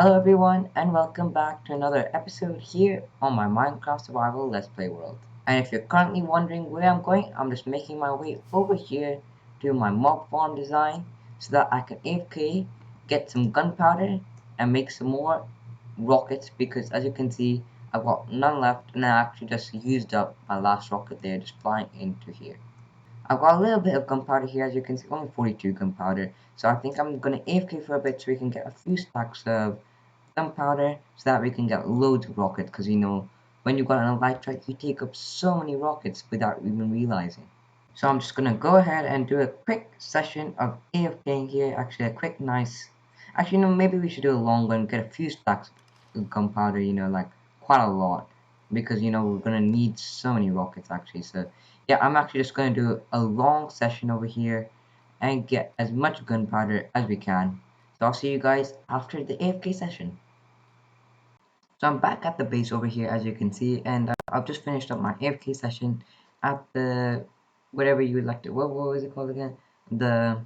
Hello everyone and welcome back to another episode here on my Minecraft Survival Let's Play world. And if you're currently wondering where I'm going, I'm just making my way over here to my mob farm design so that I can AFK, get some gunpowder and make some more rockets because as you can see I've got none left and I actually just used up my last rocket there just flying into here. I've got a little bit of gunpowder here, as you can see, only 42 gunpowder. So I think I'm gonna AFK for a bit so we can get a few stacks of gunpowder so that we can get loads of rockets. Because when you got an elytra, you take up so many rockets without even realizing. So I'm just gonna go ahead and do a quick session of AFKing here. Actually, a quick, nice. Actually, no, maybe we should do a long one. Get a few stacks of gunpowder. Like quite a lot, because we're gonna need so many rockets actually. So yeah, I'm actually just gonna do a long session over here and get as much gunpowder as we can. So I'll see you guys after the AFK session. So I'm back at the base over here, as you can see, and I've just finished up my AFK session at the whatever you would like to. What was it called again? The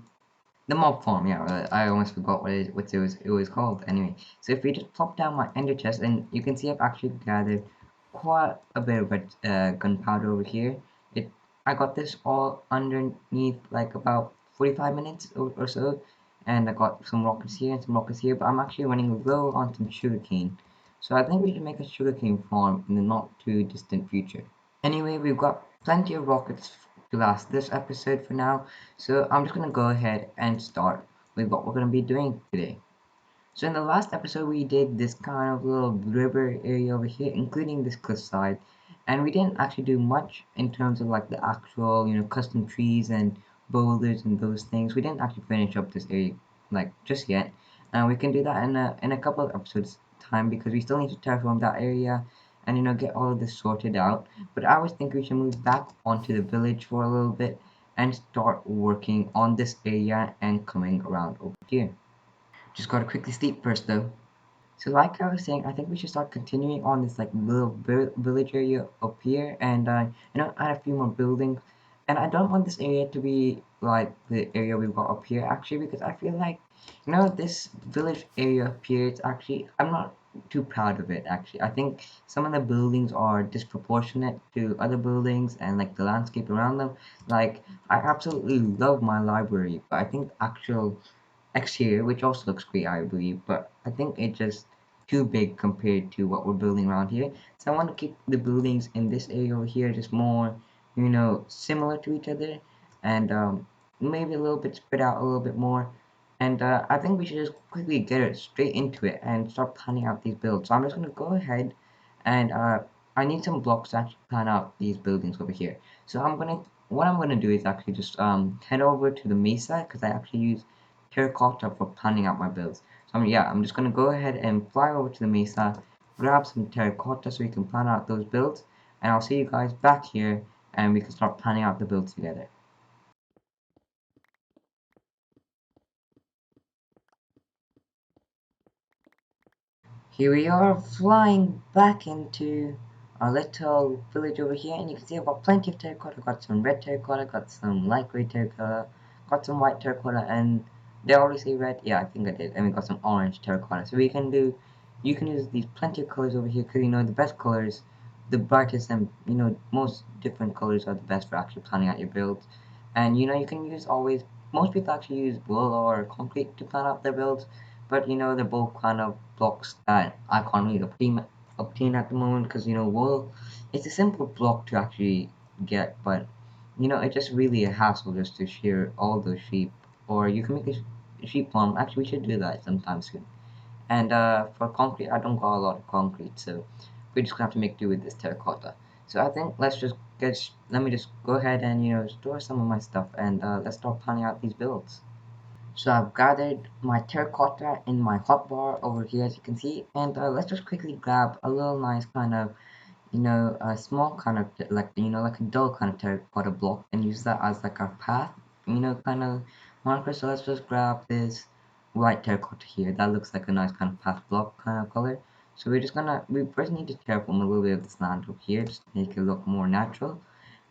the mob farm. Yeah, I almost forgot what it was called. Anyway, so if we just plop down my ender chest, and you can see I've actually gathered quite a bit of gunpowder over here. It I got this all underneath like about 45 minutes or so, and I got some rockets here and some rockets here. But I'm actually running low on some sugarcane. So I think we should make a sugarcane farm in the not too distant future. Anyway, we've got plenty of rockets to last this episode for now, so I'm just going to go ahead and start with what we're going to be doing today. So in the last episode, we did this kind of little river area over here, including this cliffside, and we didn't actually do much in terms of like the actual, custom trees and boulders and those things. We didn't actually finish up this area like just yet, and we can do that in a couple of episodes time because we still need to terraform that area and get all of this sorted out. But I always think we should move back onto the village for a little bit and start working on this area and coming around over here. Just gotta quickly sleep first though. So like I was saying, I think we should start continuing on this like little village area up here and add a few more buildings. And I don't want this area to be like the area we've got up here actually because I feel like this village area up here, it's actually I'm not too proud of it actually. I think some of the buildings are disproportionate to other buildings and like the landscape around them. Like I absolutely love my library, but I think actual exterior, which also looks great, I believe, but I think it's just too big compared to what we're building around here. So I want to keep the buildings in this area over here just more, similar to each other, and maybe a little bit spread out a little bit more. And I think we should just quickly get it straight into it and start planning out these builds. So I'm just going to go ahead and I need some blocks to actually plan out these buildings over here. So what I'm gonna do is actually just head over to the mesa because I actually use terracotta for planning out my builds. So I'm just gonna go ahead and fly over to the mesa, grab some terracotta so we can plan out those builds, and I'll see you guys back here and we can start planning out the builds together. Here we are flying back into our little village over here, and you can see I've got plenty of terracotta. I've got some red terracotta, got some light grey terracotta, got some white terracotta, and did I already say red? Yeah, I think I did. And we got some orange terracotta. So you can use these plenty of colors over here because the best colors, the brightest and most different colors are the best for actually planning out your builds. And you can use always. Most people actually use wool or concrete to plan out their builds, but they're both kind of blocks that I can't really obtain at the moment because wool it's a simple block to actually get, but it's just really a hassle just to shear all those sheep. Or you can make a sheep farm. Actually, we should do that sometime soon. And for concrete, I don't got a lot of concrete, so we're just gonna have to make do with this terracotta. So I think let me just go ahead and store some of my stuff and let's start planning out these builds. So I've gathered my terracotta in my hotbar over here, as you can see, and let's just quickly grab a little nice kind of, a small kind of like a dull kind of terracotta block and use that as like our path, kind of marker. So let's just grab this white terracotta here. That looks like a nice kind of path block kind of color. So we first need to terraform a little bit of this land over here just to make it look more natural.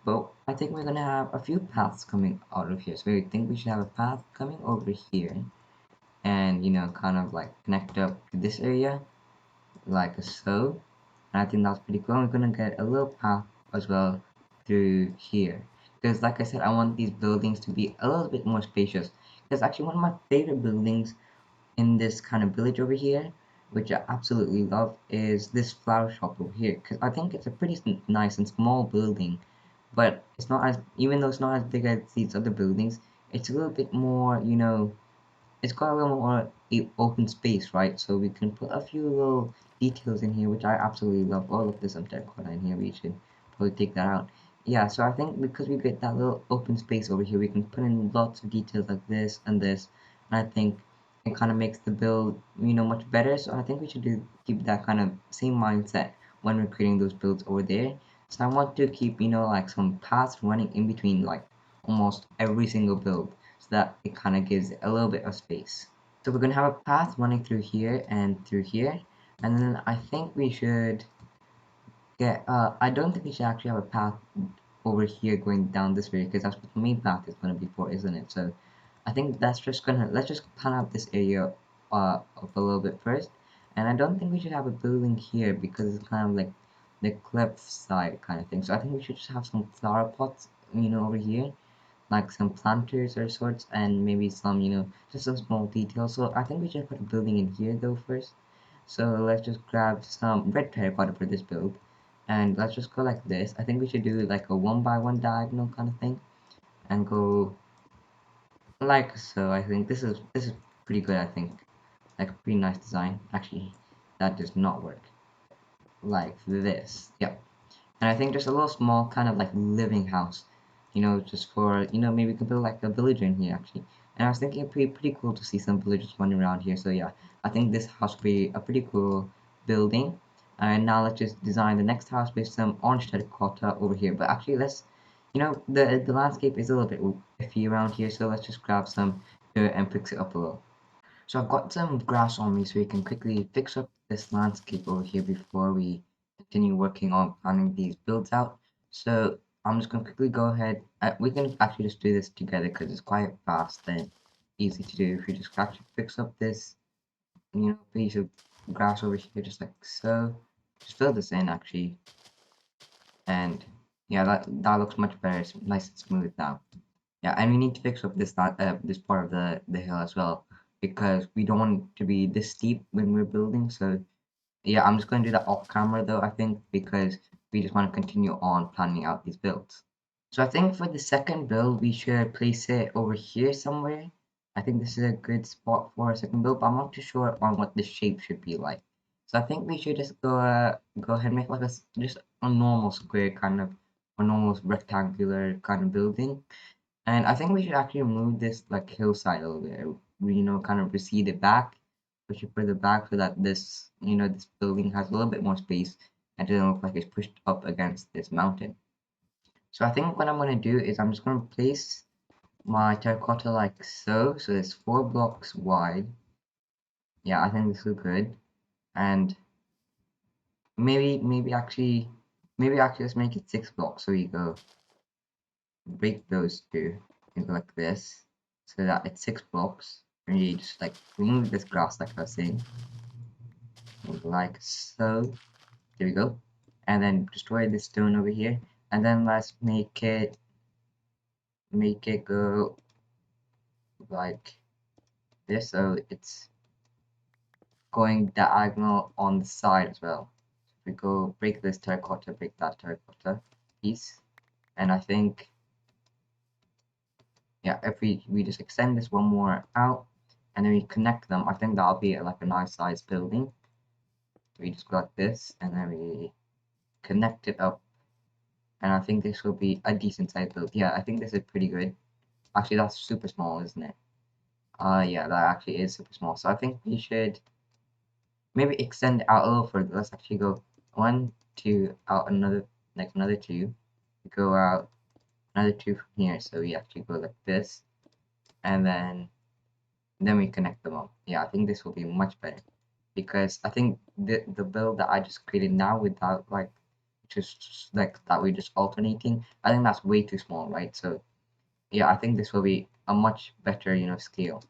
But I think we're gonna have a few paths coming out of here. So I think we should have a path coming over here. and kind of like connect up to this area like so. And I think that's pretty cool. And we're gonna get a little path as well through here because, like I said, I want these buildings to be a little bit more spacious. Because actually, one of my favorite buildings in this kind of village over here, which I absolutely love, is this flower shop over here. Because I think it's a pretty nice and small building, but it's not as, even though it's not as big as these other buildings, it's a little bit more, it's got a little more open space, right? So we can put a few little details in here, which I absolutely love. Oh, look, there's some terracotta in here. We should probably take that out. Yeah, so I think because we get that little open space over here, we can put in lots of details like this and this. And I think it kind of makes the build, much better. So I think we should keep that kind of same mindset when we're creating those builds over there. So I want to keep, like some paths running in between, like almost every single build so that it kind of gives it a little bit of space. So we're going to have a path running through here and through here. And then I think we should I don't think we should actually have a path over here going down this way because that's what the main path is going to be for, isn't it? So I think let's just plan out this area up a little bit first. And I don't think we should have a building here because it's kind of like the cliff side kind of thing. So I think we should just have some flower pots, over here like some planters or sorts and maybe some just some small details. So I think we should put a building in here though first. So let's just grab some red terracotta for this build and let's just go like this. I think we should do like a 1 by 1 diagonal kind of thing and go like so. I think this is pretty good. I think like a pretty nice design. Actually that does not work like this. Yep. And I think just a little small kind of like living house, just for, maybe we could build like a villager in here actually. And I was thinking pretty cool to see some villagers running around here. So yeah, I think this house would be a pretty cool building. And now let's just design the next house with some orange terracotta over here. But actually let's, the landscape is a little bit iffy around here. So let's just grab some dirt and fix it up a little. So I've got some grass on me so we can quickly fix up this landscape over here before we continue working on planning these builds out. So I'm just going to quickly go ahead. We can actually just do this together because it's quite fast and easy to do. If you just actually fix up this, piece of grass over here just like so. Just fill this in actually. And yeah, that looks much better. It's nice and smooth now. Yeah, and we need to fix up this part of the hill as well because we don't want it to be this steep when we're building. So yeah, I'm just going to do that off camera though, I think, because we just want to continue on planning out these builds. So I think for the second build, we should place it over here somewhere. I think this is a good spot for a second build, but I'm not too sure on what the shape should be like. So I think we should just go ahead and make like just a normal square kind of, a normal rectangular kind of building. And I think we should actually move this like hillside a little bit, kind of recede it back, push it further back so that this building has a little bit more space and doesn't look like it's pushed up against this mountain. So I think what I'm going to do is I'm just going to place my terracotta like so. So it's 4 blocks wide. Yeah, I think this is good. And maybe actually let's make it 6 blocks. So we go break those two and go like this so that it's 6 blocks and you just like remove this grass like I was saying like so. There we go. And then destroy this stone over here and then let's make it go like this so it's going diagonal on the side as well. We go break this terracotta, break that terracotta piece, and I think yeah, if we just extend this one more out and then we connect them, I think that'll be like a nice size building. We just go like this and then we connect it up, and I think this will be a decent size build. Yeah, I think this is pretty good. Actually, that's super small, isn't it? Yeah, that actually is super small. So I think we should maybe extend it out a little further. Let's actually go 1, 2, out another, like another 2, go out another 2 from here. So we actually go like this, and then we connect them up. Yeah, I think this will be much better because I think the build that I just created now without like just like that we just alternating, I think that's way too small, right? So yeah, I think this will be a much better, scale.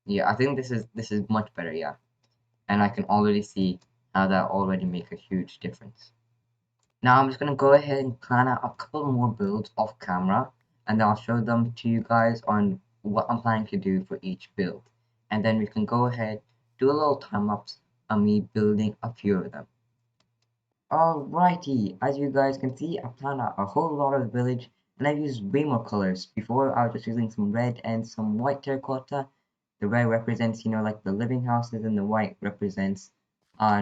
Yeah, I think this is much better, yeah. And I can already see how that already make a huge difference. Now I'm just gonna go ahead and plan out a couple more builds off camera, and then I'll show them to you guys on what I'm planning to do for each build. And then we can go ahead, do a little time lapse of me building a few of them. Alrighty, as you guys can see, I planned out a whole lot of the village, and I've used way more colors. Before, I was just using some red and some white terracotta. The red represents, like the living houses, and the white represents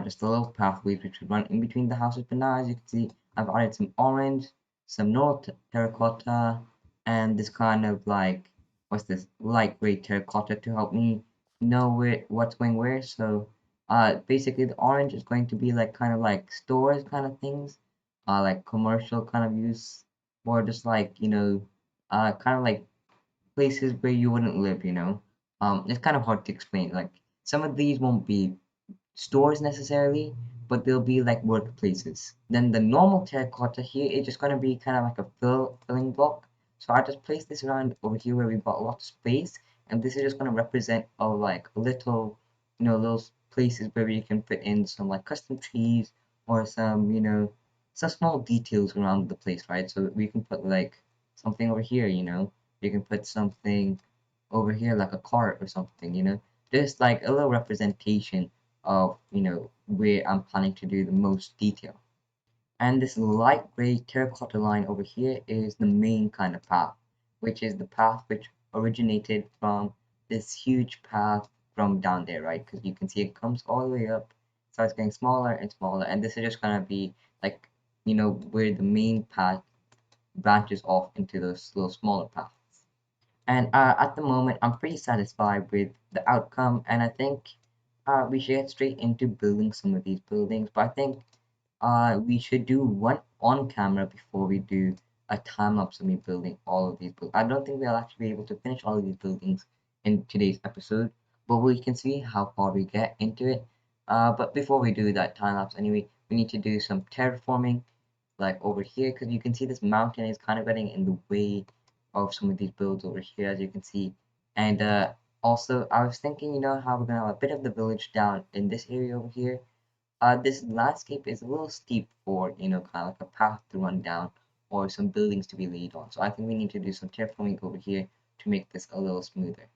just the little pathways which would run in between the houses. But now, as you can see, I've added some orange, some north terracotta, and this kind of like, what's this, light gray terracotta to help me know what's going where. So basically the orange is going to be like kind of like stores kind of things, like commercial kind of use, or just like kind of like places where you wouldn't live. It's kind of hard to explain. Like some of these won't be stores necessarily, but they'll be like workplaces. Then the normal terracotta here is just gonna be kind of like a filling block. So I just place this around over here where we've got lots of space, and this is just gonna represent like little, little places where you can fit in some like custom trees or some, some small details around the place, right? So we can put like something over here, you can put something over here like a cart or something, just like a little representation of where I'm planning to do the most detail. And this light gray terracotta line over here is the main kind of path, which is the path which originated from this huge path from down there, right? Because you can see it comes all the way up, starts getting smaller and smaller, and this is just gonna be like where the main path branches off into those little smaller paths. And at the moment, I'm pretty satisfied with the outcome, and I think we should get straight into building some of these buildings. But I think we should do one on camera before we do a time lapse of me building all of these buildings. I don't think we'll actually be able to finish all of these buildings in today's episode, but we can see how far we get into it. But before we do that time lapse, anyway, we need to do some terraforming like over here because you can see this mountain is kind of getting in the way of some of these builds over here, as you can see. And also I was thinking, how we're gonna have a bit of the village down in this area over here. This landscape is a little steep for kind of like a path to run down or some buildings to be laid on, so I think we need to do some terraforming over here to make this a little smoother.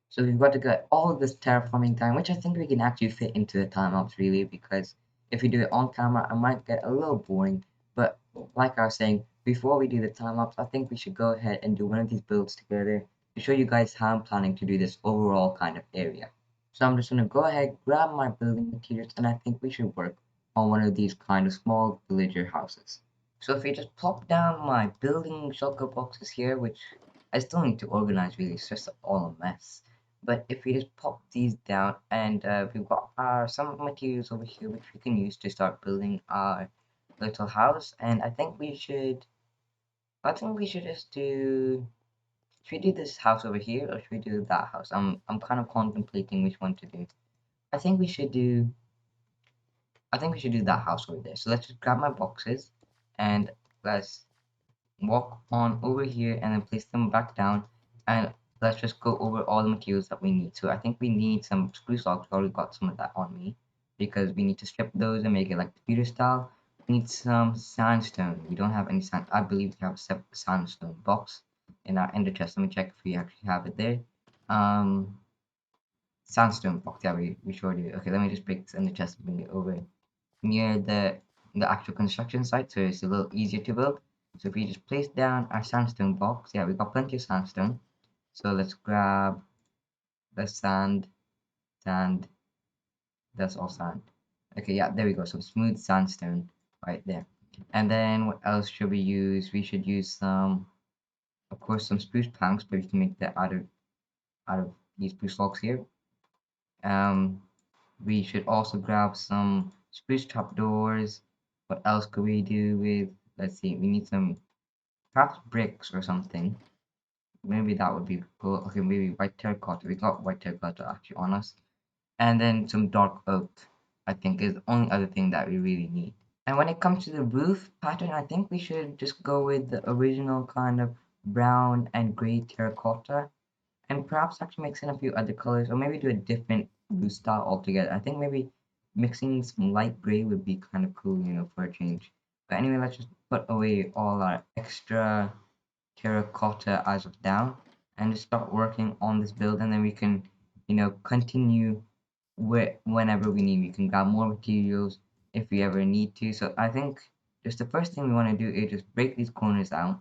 So we've got to get all of this terraforming time, which I think we can actually fit into the time lapse really, because if we do it on camera, it might get a little boring. But like I was saying, before we do the time lapse, I think we should go ahead and do one of these builds together to show you guys how I'm planning to do this overall kind of area. So I'm just gonna go ahead, grab my building materials, and I think we should work on one of these kind of small villager houses. So if we just plop down my building shulker boxes here, which I still need to organize really, it's just all a mess. But if we just pop these down and we've got our some materials over here which we can use to start building our little house. And I think we should just do, should we do this house over here or should we do that house? I'm kind of contemplating which one to do. I think we should do I think we should do that house over there. So let's just grab my boxes and let's walk on over here and then place them back down, and let's just go over all the materials that we need. So I think we need some spruce logs. I already got some of that on me because we need to strip those and make it like the Tudor style. We need some sandstone. We don't have any sand. I believe we have a sandstone box in our ender chest. Let me check if we actually have it there. um Sandstone box, yeah, we sure do. Okay, let me just break this ender chest and bring it over near the actual construction site, so it's a little easier to build. So if we just place down our sandstone box, yeah, we've got plenty of sandstone. So let's grab the sand, that's all sand. Okay, yeah, there we go, some smooth sandstone right there. And then what else should we use? We should use some, of course, some spruce planks, but we can make that out of these spruce logs here. Um, we should also grab some spruce trapdoors. What else could we do with, let's see, we need some perhaps bricks or something. Maybe that would be cool. Okay, maybe white terracotta. We got white terracotta actually on us. And then some dark oak, I think, is the only other thing that we really need. And when it comes to the roof pattern, I think we should just go with the original kind of brown and gray terracotta. and perhaps actually mix in a few other colors, or maybe do a different blue style altogether. I think maybe mixing some light gray would be kind of cool, for a change. But anyway, let's just put away all our extra terracotta as of now and just start working on this build, and then we can, continue whenever we need. We can grab more materials if we ever need to. So I think just the first thing we want to do is just break these corners out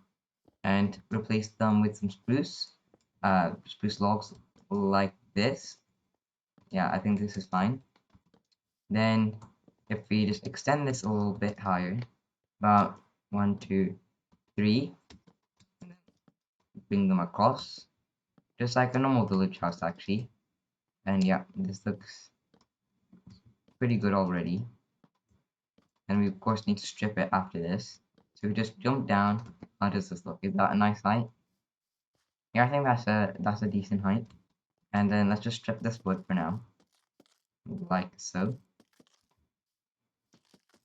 and replace them with some spruce logs like this. Yeah, I think this is fine. Then if we just extend this a little bit higher, about one, two, three, bring them across, just like a normal village house actually. And yeah, this looks pretty good already. And we of course need to strip it after this. So we just jump down. How does this look? Is that a nice height? Yeah, I think that's a decent height. And then let's just strip this wood for now, like so.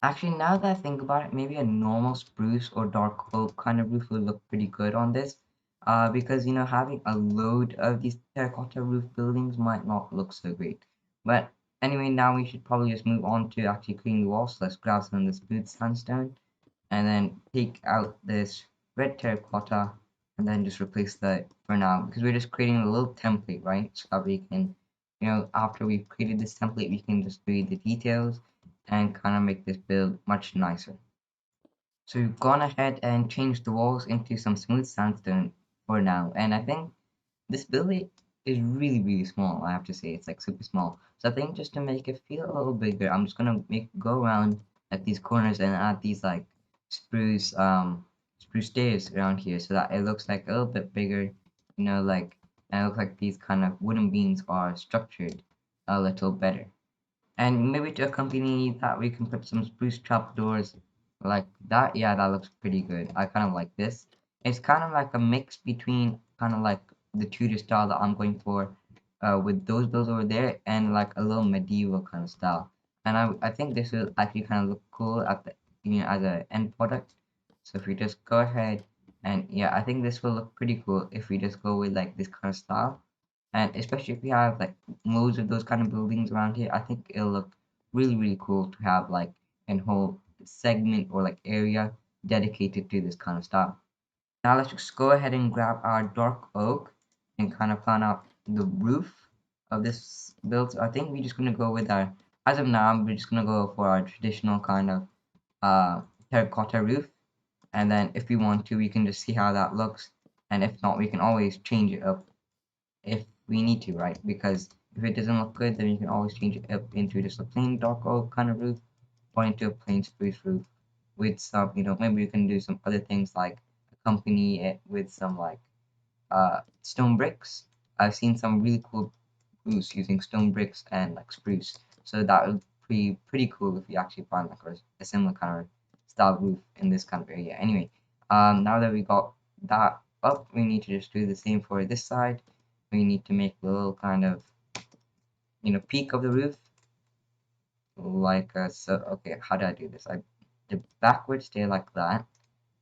Actually, now that I think about it, maybe a normal spruce or dark oak kind of roof will look pretty good on this. Because having a load of these terracotta roof buildings might not look so great. But anyway, now we should probably just move on to actually cleaning the walls. So let's grab some of this smooth sandstone and then take out this red terracotta and then just replace that for now because we're just creating a little template, right? So that we can, after we've created this template, we can just do the details and kind of make this build much nicer. So we've gone ahead and changed the walls into some smooth sandstone for now, and I think this building is really, really small, I have to say. It's like super small. So I think just to make it feel a little bigger, I'm just gonna go around like these corners and add these like spruce spruce stairs around here so that it looks like a little bit bigger, like, and it looks like these kind of wooden beams are structured a little better. And maybe to accompany that, we can put some spruce trapdoors like that. Yeah, that looks pretty good. I kind of like this. It's kind of like a mix between kind of like the Tudor style that I'm going for with those builds over there and like a little medieval kind of style. And I think this will actually kind of look cool at the, as a end product. So if we just go ahead and yeah, I think this will look pretty cool if we just go with like this kind of style. And especially if we have like loads of those kind of buildings around here, I think it'll look really, really cool to have like a whole segment or like area dedicated to this kind of style. Now let's just go ahead and grab our dark oak and kind of plan out the roof of this build. So I think we're just gonna go with our, as of now, we're just gonna go for our traditional kind of terracotta roof. And then if we want to, we can just see how that looks. And if not, we can always change it up if we need to, right? Because if it doesn't look good, then you can always change it up into just a plain dark oak kind of roof or into a plain spruce roof with some, maybe you can do some other things like accompany it with some like stone bricks. I've seen some really cool roofs using stone bricks and like spruce. So that would be pretty cool if you actually find like a similar kind of style roof in this kind of area. Anyway, now that we got that up, we need to just do the same for this side. We need to make a little kind of peak of the roof like so. Okay, how do I do this? I did backwards stay like that,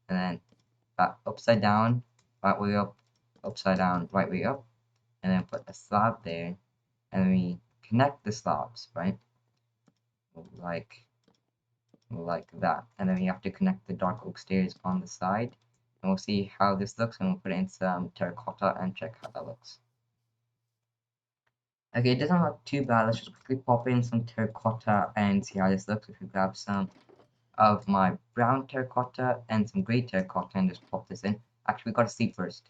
and then back upside down, right way up, upside down, right way up, and then put a slab there, and we connect the slabs, right, like that, and then we have to connect the dark oak stairs on the side, and we'll see how this looks, and we'll put it in some terracotta and check how that looks. Okay, it doesn't look too bad. Let's just quickly pop in some terracotta and see how this looks. If we grab some of my brown terracotta and some gray terracotta and just pop this in. Actually, we gotta sleep first.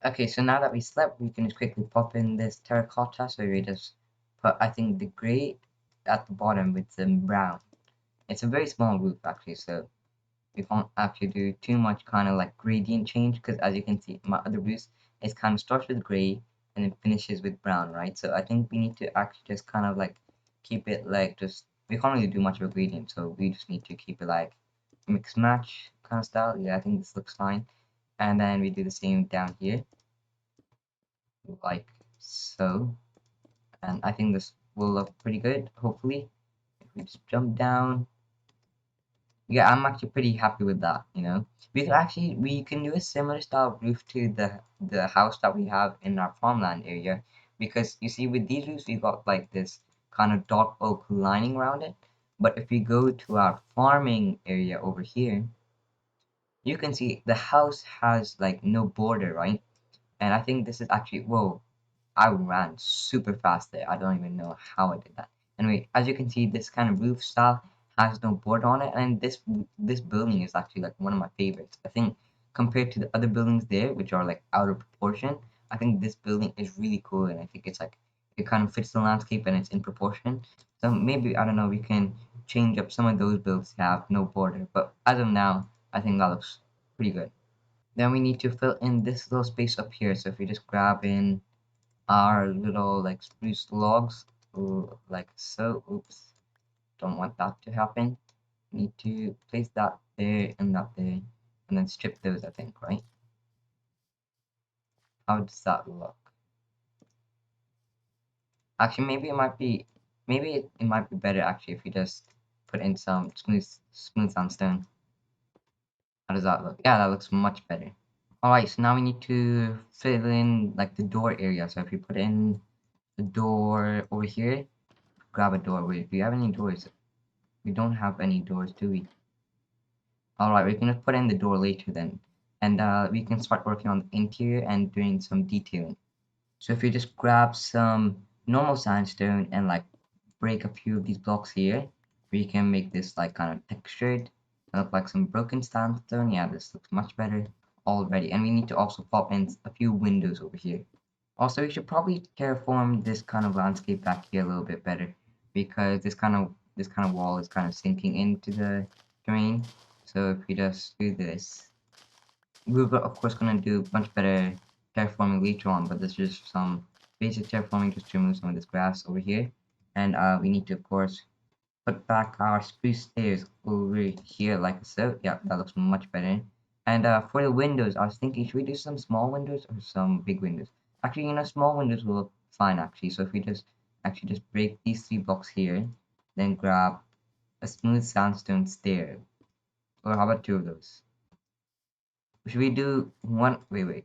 Okay, so now that we slept, we can just quickly pop in this terracotta. So we just put, I think, the gray at the bottom with some brown. It's a very small roof actually, so we can't actually do too much kind of like gradient change because as you can see, my other roofs is kind of starts with gray and then finishes with brown, right? So I think we need to actually just kind of like keep it like just, we can't really do much of a gradient, so we just need to keep it like mix match kind of style. Yeah, I think this looks fine. And then we do the same down here like so, and I think this will look pretty good hopefully. If we just jump down, Yeah, I'm actually pretty happy with that, you know. We can do a similar style roof to the house that we have in our farmland area, because you see with these roofs we got like this kind of dark oak lining around it. But if we go to our farming area over here, you can see the house has like no border, right? And I think this is actually, whoa, I ran super fast there. I don't even know how I did that. Anyway, as you can see, this kind of roof style has no board on it, and this building is actually like one of my favorites. I think compared to the other buildings there, which are like out of proportion, I think this building is really cool, and I think it's like it kind of fits the landscape and it's in proportion. So maybe I don't know, we can change up some of those builds to have no border, but as of now, I think that looks pretty good. Then we need to fill in this little space up here. So if we just grab in our little like spruce logs, like so. Oops, don't want that to happen. Need to place that there and that there, and then strip those, I think, right? How does that look? Actually, maybe it might be better actually if we just put in some smooth sandstone. How does that look? Yeah, that looks much better. All right, so now we need to fill in like the door area. So if we put in the door over here, grab a door. Wait, do you have any doors? We don't have any doors, do we? Alright, we can just put in the door later then. And we can start working on the interior and doing some detailing. So if you just grab some normal sandstone and like break a few of these blocks here, we can make this like kind of textured and look like some broken sandstone. Yeah, this looks much better already. And we need to also pop in a few windows over here. Also, we should probably terraform this kind of landscape back here a little bit better, because this kind of wall is kind of sinking into the terrain. So if we just do this, we're of course gonna do much better terraforming later on, but this is just some basic terraforming just to remove some of this grass over here. And we need to of course put back our spruce stairs over here like so. Yeah, that looks much better. And for the windows, I was thinking, should we do some small windows or some big windows? Actually, small windows will look fine actually. So if we just actually just break these 3 blocks here, then grab a smooth sandstone stair. Or how about 2 of those? Should we do one? Wait, wait.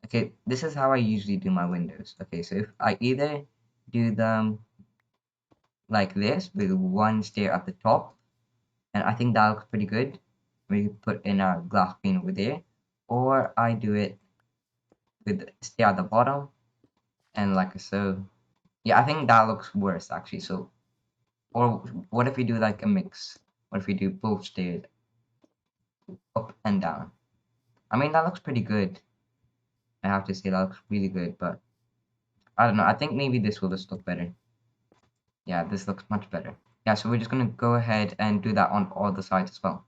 Okay, this is how I usually do my windows. Okay, so if I either do them like this with one stair at the top, and I think that looks pretty good. We put in our glass pane over there, or I do it with stay at the bottom and like so. Yeah, I think that looks worse actually. So, or what if we do like a mix? What if we do both stairs up and down? I mean, that looks pretty good. I have to say that looks really good, but I don't know. I think maybe this will just look better. Yeah, this looks much better. Yeah, so we're just gonna go ahead and do that on all the sides as well.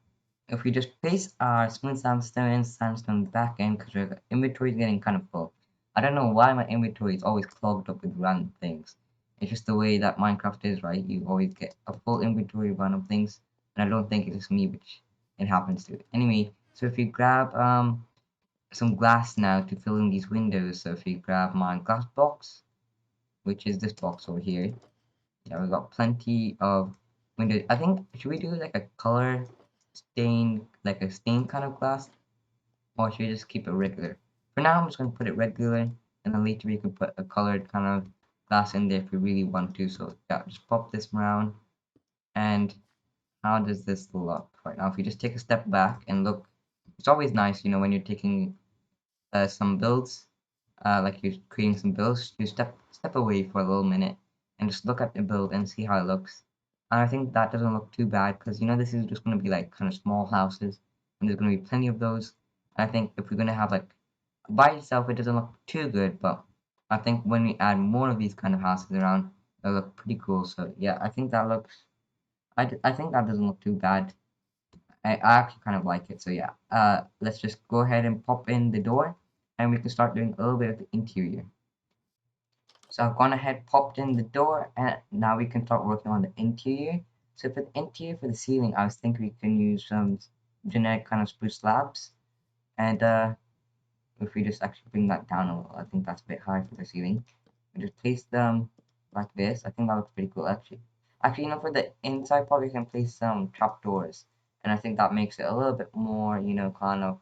If we just paste our smooth sandstone back in, because our inventory is getting kind of full. I don't know why my inventory is always clogged up with random things. It's just the way that Minecraft is, right? You always get a full inventory of random things, and I don't think it's just me, which it happens to. Anyway, so if you grab some glass now to fill in these windows, so if you grab my glass box, which is this box over here, yeah, we got plenty of windows. I think should we do like a color stain, like a stained kind of glass, or should we just keep it regular? For now, I'm just gonna put it regular, and then later we can put a colored kind of glass in there if we really want to. So yeah, just pop this around. And how does this look right now? If we just take a step back and look, it's always nice, when you're taking some builds, like you're creating some builds, you step away for a little minute and just look at the build and see how it looks. And I think that doesn't look too bad because this is just going to be like kind of small houses, and there's going to be plenty of those. I think if we're going to have like by itself, it doesn't look too good, but I think when we add more of these kind of houses around, it'll look pretty cool. So yeah, I think that looks. I think that doesn't look too bad. I actually kind of like it. So yeah, let's just go ahead and pop in the door, and we can start doing a little bit of the interior. So I've gone ahead, popped in the door, and now we can start working on the interior. So for the interior, for the ceiling, I was thinking we can use some generic kind of spruce slabs, and if we just actually bring that down a little, I think that's a bit high for the ceiling. We just place them like this. I think that looks pretty cool actually. Actually, for the inside part, we can place some trapdoors, and I think that makes it a little bit more, kind of,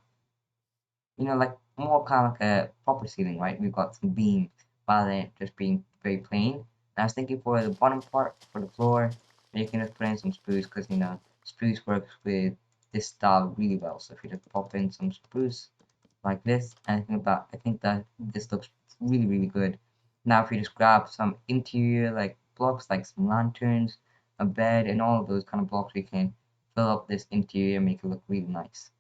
like more kind of like a proper ceiling, right? We've got some beams rather than just being very plain. And I was thinking for the bottom part, for the floor, you can just put in some spruce because, spruce works with this style really well. So if you just pop in some spruce like this, and I think that this looks really, really good. Now, if you just grab some interior like blocks, like some lanterns, a bed, and all of those kind of blocks, we can fill up this interior and make it look really nice.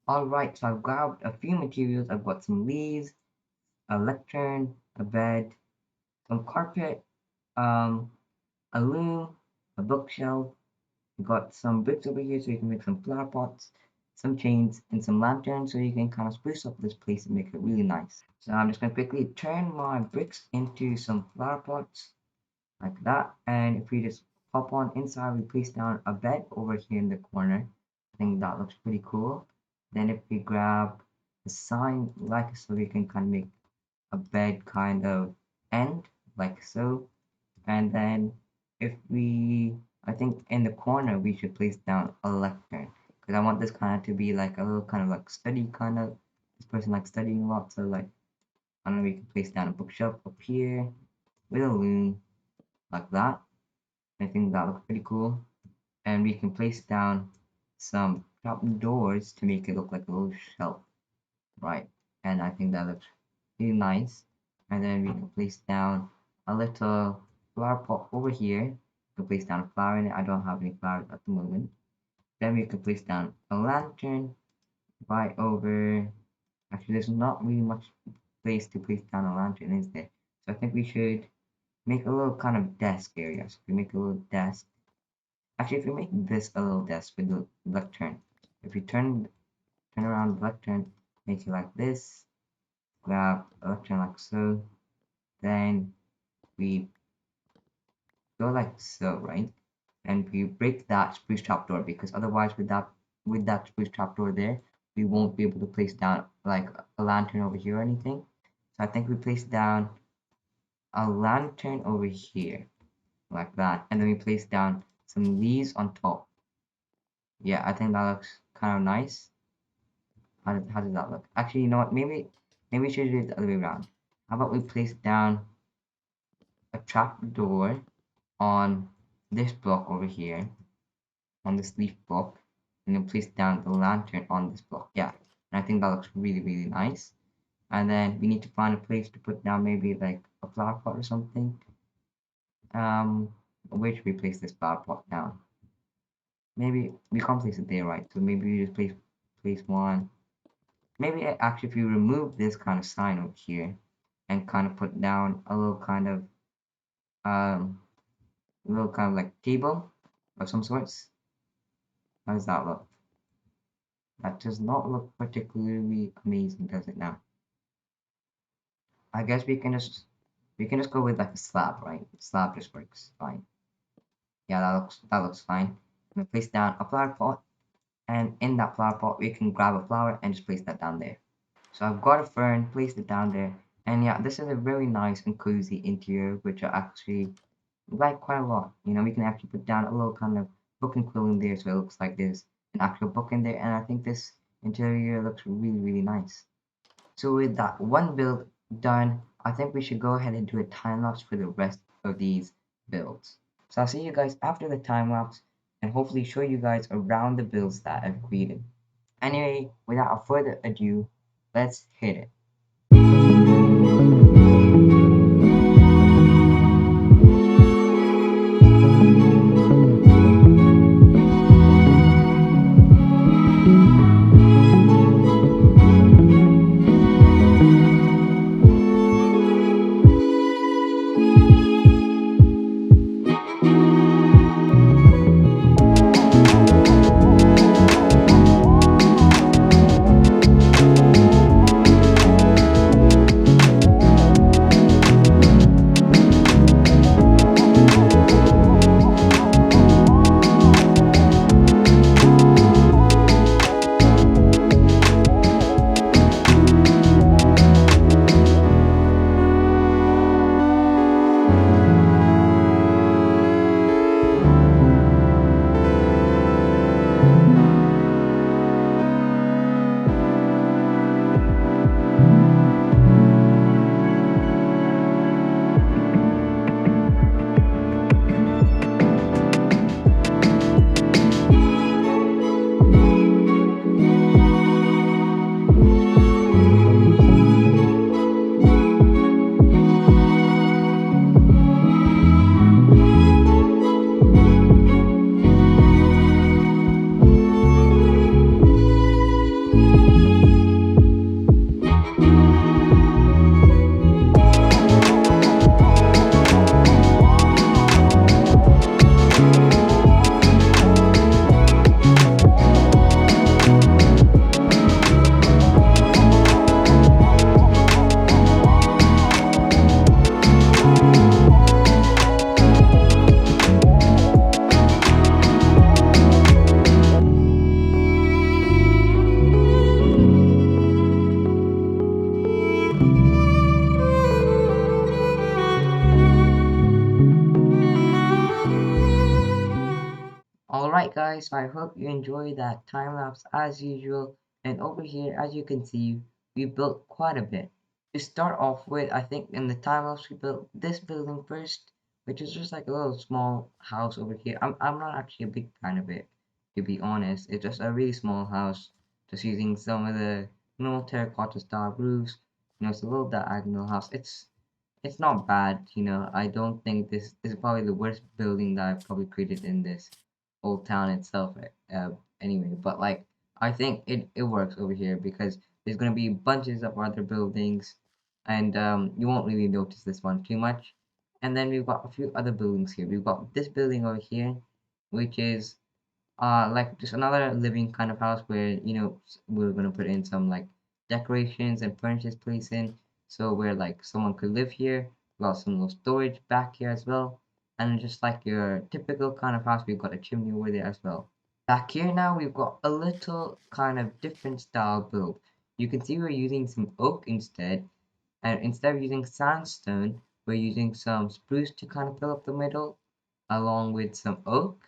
Alright, so I've grabbed a few materials. I've got some leaves, a lectern, a bed, some carpet, um, a loom, a bookshelf. We've got some bricks over here so you can make some flower pots, some chains, and some lanterns so you can kind of spruce up this place and make it really nice. So I'm just going to quickly turn my bricks into some flower pots like that. And if we just hop on inside, we place down a bed over here in the corner. I think that looks pretty cool. Then if we grab the sign like so, we can kind of make a bed kind of end like so. And then if we, I think in the corner, we should place down a lectern because I want this kind of to be like a little kind of like study kind of, this person like studying a lot. So like, I don't know, we can place down a bookshelf up here with a loom like that. I think that looks pretty cool. And we can place down some trap doors to make it look like a little shelf, right? And I think that looks really nice. And then we can place down a little flower pot over here. We can place down a flower in it. I don't have any flowers at the moment. Then we can place down a lantern right over. Actually, there's not really much place to place down a lantern, is there? So I think we should make a little kind of desk area. So we make a little desk. Actually, if we make this a little desk with the lectern, if we turn around the lectern, make it like this, grab a lectern like so, then we go like so, right? And we break that spruce trapdoor because otherwise with that spruce trapdoor there, we won't be able to place down like a lantern over here or anything. So I think we place down a lantern over here like that, and then we place down some leaves on top. Yeah, I think that looks kind of nice. How does that look? Actually, you know what? Maybe we should do it the other way around. How about we place down a trap door on this block over here, on this leaf block, and then place down the lantern on this block. Yeah, and I think that looks really, really nice. And then we need to find a place to put down maybe like a flower pot or something. Where should we place this flower pot down? Maybe we can't place it there, right? So maybe we just place one. Maybe actually if you remove this kind of sign over here and kind of put down um a little kind of like table of some sorts. How does that look? That does not look particularly amazing, does it now? I guess we can just go with like a slab, right? Slab just works fine. Yeah, that looks fine. I'm gonna place down a flower pot, and in that flower pot we can grab a flower and just place that down there. So I've got a fern, placed it down there, and yeah, this is a very nice and cozy interior, which I actually like quite a lot. We can actually put down a little kind of book and quill in there, so it looks like there's an actual book in there, and I think this interior looks really, really nice. So with that one build done, I think we should go ahead and do a time lapse for the rest of these builds. So I'll see you guys after the time lapse and hopefully show you guys around the builds that I've created. Anyway, without further ado, let's hit it. guys, I hope you enjoy that time lapse as usual. And over here, as you can see, we built quite a bit. To start off with, I think in the time lapse we built this building first, which is just like a little small house over here. I'm not actually a big fan of it, to be honest. It's just a really small house, just using some of the normal terracotta style roofs. It's a little diagonal house. It's not bad, I don't think this is probably the worst building that I've probably created in this old town itself. Uh, anyway, but like I think it works over here because there's gonna be bunches of other buildings, and you won't really notice this one too much. And then we've got a few other buildings here. We've got this building over here, which is like just another living kind of house where we're gonna put in some like decorations and furniture place in, so where like someone could live here. We got some little storage back here as well, and just like your typical kind of house, we've got a chimney over there as well. Back here now, we've got a little kind of different style build. You can see we're using some oak instead, and instead of using sandstone, we're using some spruce to kind of fill up the middle, along with some oak.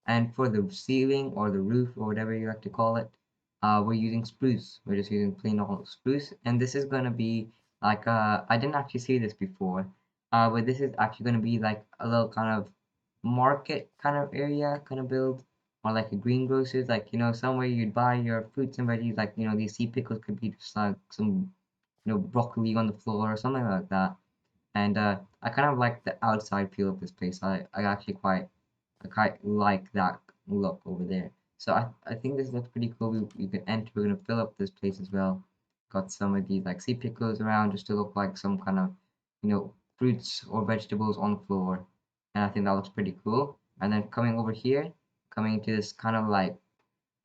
And for the ceiling or the roof or whatever you like to call it, we're using spruce. We're just using plain old spruce. And this is going to be like, I didn't actually see this before, but this is actually going to be like a little kind of market kind of area kind of build, or like a greengrocers, like, somewhere you'd buy your fruits and veggies, like, these sea pickles could be just like some, broccoli on the floor or something like that. And I kind of like the outside feel of this place. I actually quite like that look over there. So I think this looks pretty cool. We can enter. We're gonna fill up this place as well. Got some of these like sea pickles around just to look like some kind of fruits or vegetables on the floor, and I think that looks pretty cool. And then coming over here, coming to this kind of like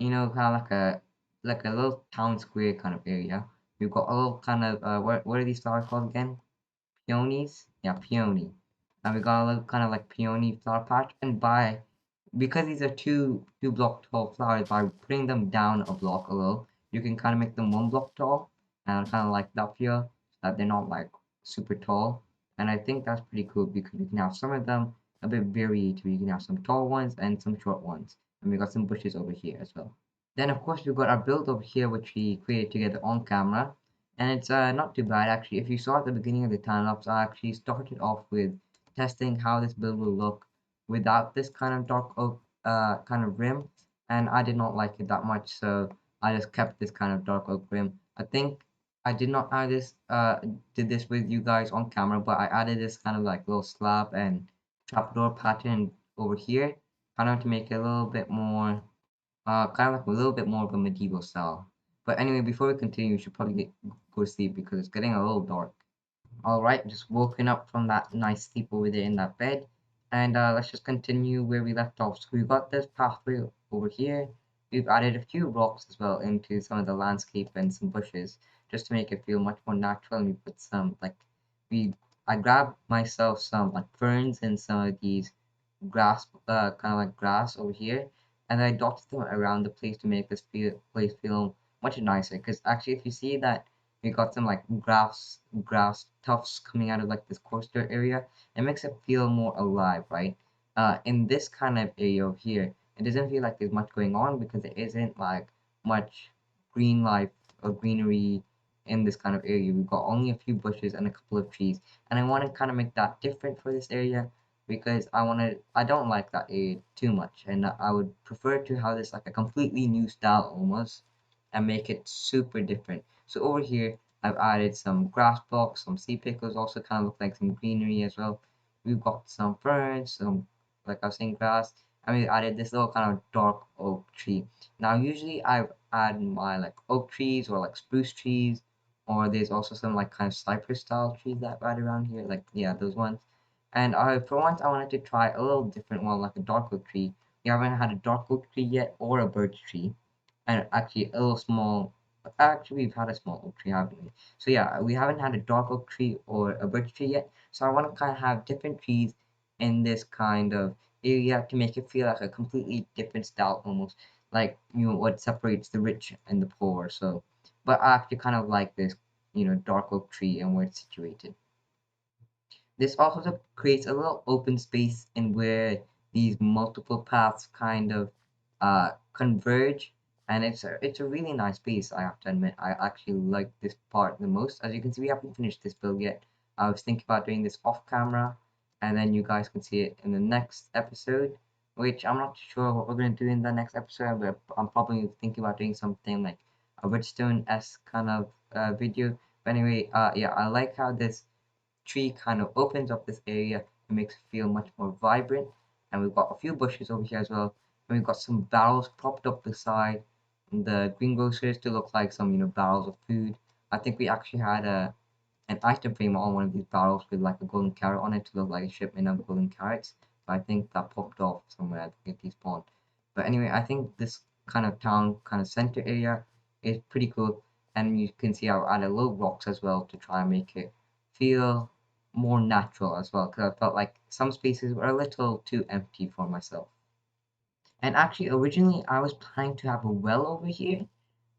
kind of like a little town square kind of area. We've got a little kind of what are these flowers called again? Peonies? Yeah, peony. And we got a little kind of like peony flower patch. And because these are two block tall flowers, by putting them down a block a little, you can kind of make them 1 block tall, and kind of like that feel that they're not like super tall. And I think that's pretty cool because you can have some of them a bit varied. You can have some tall ones and some short ones. And we got some bushes over here as well. Then of course we've got our build over here, which we created together on camera, and it's not too bad actually. If you saw at the beginning of the time lapse, I actually started off with testing how this build will look without this kind of dark oak kind of rim, and I did not like it that much, so I just kept this kind of dark oak rim. I think I did not add this did this with you guys on camera, but I added this kind of like little slab and trapdoor pattern over here, kind of to make it a little bit more kind of like a little bit more of a medieval style. But anyway, before we continue, we should probably go to sleep because it's getting a little dark. All right, just woken up from that nice sleep over there in that bed, and let's just continue where we left off. So we've got this pathway over here. We've added a few rocks as well into some of the landscape and some bushes just to make it feel much more natural. And we put some like we I grabbed myself some like ferns and some of these grass, kind of like grass over here, and I dotted them around the place to make this place feel much nicer. Because actually, if you see that we got some like grass tufts coming out of like this coaster area, it makes it feel more alive, right? In this kind of area over here, it doesn't feel like there's much going on because there isn't like much green life or greenery in this kind of area. We've got only a few bushes and a couple of trees, and I want to kind of make that different for this area because I don't like that area too much, and I would prefer to have this like a completely new style almost and make it super different. So over here I've added some grass blocks, some sea pickles, also kind of look like some greenery as well. We've got some ferns, some like I was saying grass, and we added this little kind of dark oak tree. Now usually I've added my like oak trees or like spruce trees, or there's also some like kind of cypress style trees that I've added around here, like yeah, those ones. And for once, I wanted to try a little different one, like a dark oak tree. We haven't had a dark oak tree yet, or a birch tree, and actually a little small. Actually, we've had a small oak tree, haven't we? So yeah, we haven't had a dark oak tree or a birch tree yet. So I want to kind of have different trees in this kind of area to make it feel like a completely different style, almost like what separates the rich and the poor. So, but I actually kind of like this, dark oak tree and where it's situated. This also creates a little open space in where these multiple paths kind of converge, and it's a really nice piece. I have to admit, I actually like this part the most. As you can see, we haven't finished this build yet. I was thinking about doing this off camera, and then you guys can see it in the next episode, which I'm not sure what we're going to do in the next episode, but I'm probably thinking about doing something like a Redstone-esque kind of video. But anyway, yeah, I like how this tree kind of opens up this area and makes it feel much more vibrant. And we've got a few bushes over here as well. And we've got some barrels propped up the side. And the greengrocers to look like some, barrels of food. I think we actually had an item frame on one of these barrels with like a golden carrot on it to look like a shipment of golden carrots. But I think that popped off somewhere. I think it despawned. But anyway, I think this kind of town, kind of center area is pretty cool. And you can see I've added little rocks as well to try and make it feel more natural as well. Because I felt like some spaces were a little too empty for myself. And actually, originally I was planning to have a well over here,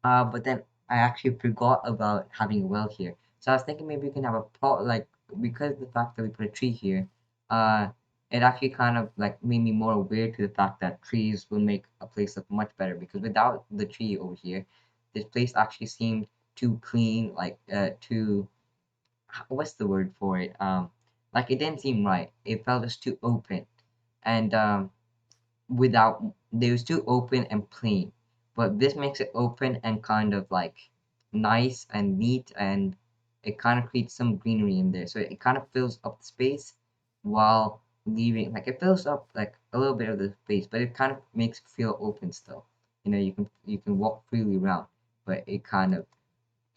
but then I actually forgot about having a well here. So I was thinking maybe we can have a plot like because the fact that we put a tree here, uh, it actually kind of like made me more aware to the fact that trees will make a place look much better. Because without the tree over here, this place actually seemed too clean, like too what's the word for it? Like it didn't seem right. It felt just too open, and without they was too open and plain, but this makes it open and kind of like nice and neat, and it kind of creates some greenery in there, so it kind of fills up the space while leaving like it fills up like a little bit of the space, but it kind of makes it feel open still. You can walk freely around, but it kind of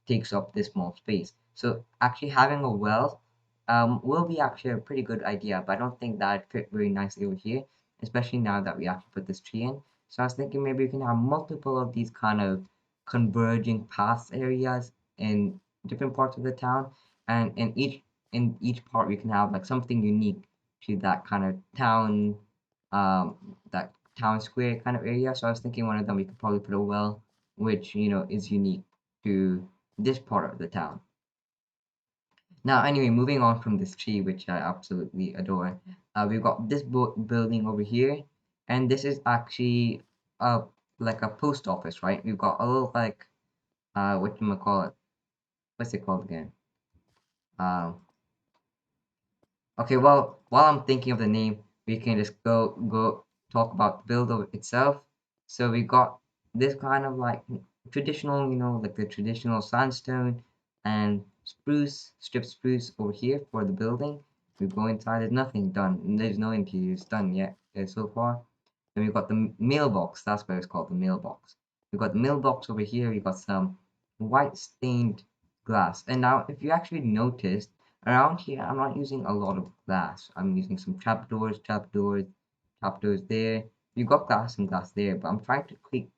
takes up this small space. So actually having a well will be actually a pretty good idea, but I don't think that fit very nicely over here, especially now that we actually put this tree in. So I was thinking maybe we can have multiple of these kind of converging paths areas in different parts of the town, and in each part we can have like something unique to that kind of town, that town square kind of area. So I was thinking one of them we could probably put a well, which is unique to this part of the town. Now, anyway, moving on from this tree, which I absolutely adore, we've got this building over here, and this is actually uh like a post office, right? We've got a little like what you call it? What's it called again? Um, Okay, well, while I'm thinking of the name, we can just go talk about the build of itself. So we got this kind of like traditional, like the traditional sandstone and spruce, strip spruce over here for the building. We go inside, there's nothing done. There's no interiors done yet so far. Then we've got the mailbox, that's what it's called, the mailbox. We've got the mailbox over here, we've got some white stained glass. And now, if you actually noticed, around here, I'm not using a lot of glass. I'm using some trapdoors there. You got glass and glass there, but I'm trying to create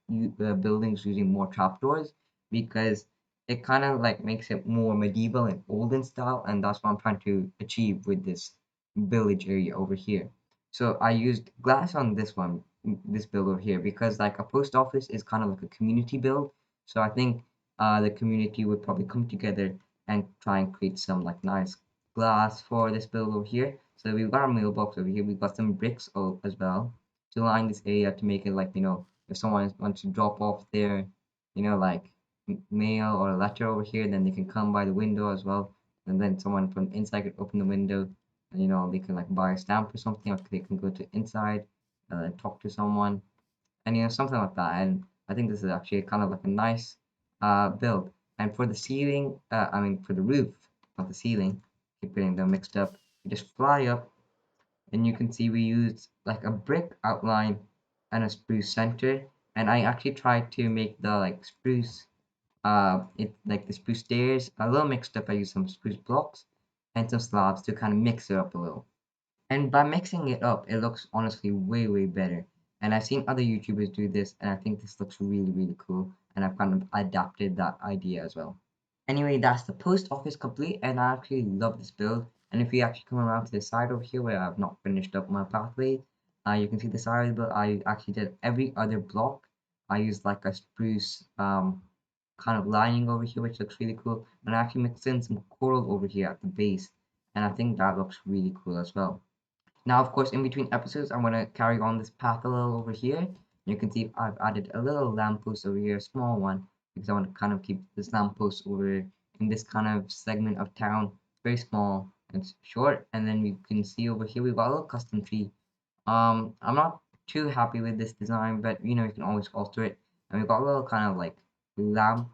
buildings using more trapdoors because it kind of like makes it more medieval and olden style, and that's what I'm trying to achieve with this village area over here. So I used glass on this one, this build over here, because like a post office is kind of like a community build. So I think the community would probably come together and try and create some like nice glass for this build over here. So we've got our mailbox over here. We've got some bricks as well to line this area to make it like, if someone wants to drop off their, like mail or a letter over here, then they can come by the window as well. And then someone from inside could open the window and, they can like buy a stamp or something, or they can go to inside and talk to someone and something like that. And I think this is actually kind of like a nice build. And for the ceiling, I mean for the roof, not the ceiling, keep getting them mixed up. You just fly up, and you can see we used like a brick outline and a spruce center. And I actually tried to make the like spruce, it like the spruce stairs a little mixed up. I used some spruce blocks and some slabs to kind of mix it up a little. And by mixing it up, it looks honestly way, way better. And I've seen other YouTubers do this, and I think this looks really, really cool. And I've kind of adapted that idea as well. Anyway, that's the post office complete, and I actually love this build. And if you actually come around to the side over here where I've not finished up my pathway, you can see the side of the build. I actually did every other block. I used like a spruce kind of lining over here, which looks really cool. And I actually mixed in some coral over here at the base, and I think that looks really cool as well. Now, of course, in between episodes, I'm going to carry on this path a little over here. You can see I've added a little lamppost over here, a small one, because I want to kind of keep this lamppost over in this kind of segment of town very small and short. And then you can see over here we've got a little custom tree. I'm not too happy with this design, but you know you can always alter it. And we've got a little kind of like lamp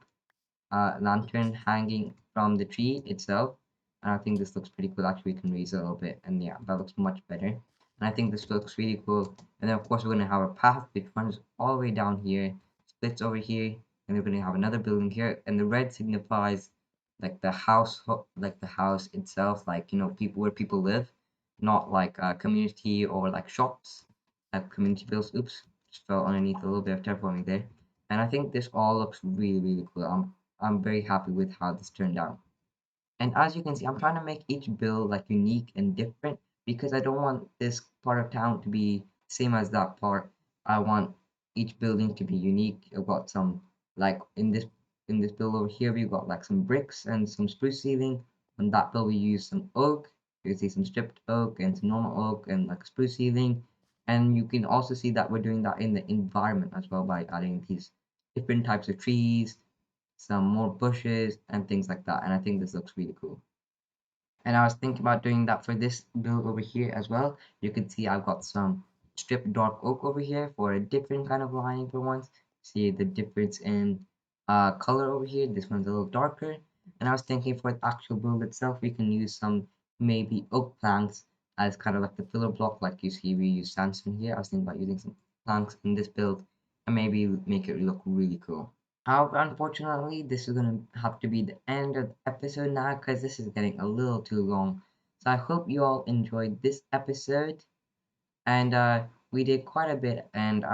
lantern hanging from the tree itself. And I think this looks pretty cool. Actually, we can raise it a little bit, and yeah, that looks much better. And I think this looks really cool. And then of course we're gonna have a path which runs all the way down here, splits over here, and we're gonna have another building here. And the red signifies like the house, like the house itself, like you know people where people live, not like a community or like shops, like community builds. Oops, just fell underneath a little bit of terraforming there. And I think this all looks really, really cool. I'm very happy with how this turned out. And as you can see, I'm trying to make each build like unique and different because I don't want this part of town to be same as that part. I want each building to be unique. I've got some like in this build over here, we've got like some bricks and some spruce ceiling. On that build, we use some oak. You can see some stripped oak and some normal oak and like spruce ceiling. And you can also see that we're doing that in the environment as well by adding these different types of trees, some more bushes and things like that. And I think this looks really cool. And I was thinking about doing that for this build over here as well. You can see I've got some stripped dark oak over here for a different kind of lining for once. See the difference in color over here. This one's a little darker. And I was thinking for the actual build itself, we can use some maybe oak planks as kind of like the pillar block. Like you see, we use sandstone here. I was thinking about using some planks in this build and maybe make it look really cool. However, unfortunately, this is going to have to be the end of the episode now because this is getting a little too long. So I hope you all enjoyed this episode. And we did quite a bit. And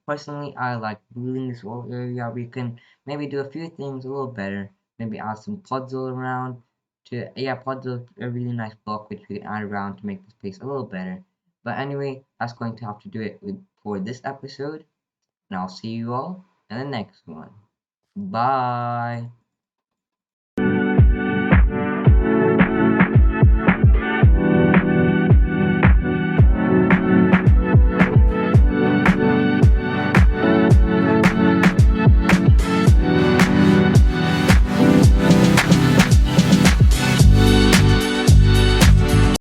personally, I like building this whole area. We can maybe do a few things a little better. Maybe add some puzzle around to, yeah, puzzle a really nice block which we can add around to make this place a little better. But anyway, that's going to have to do it for this episode. And I'll see you all in the next one. Bye.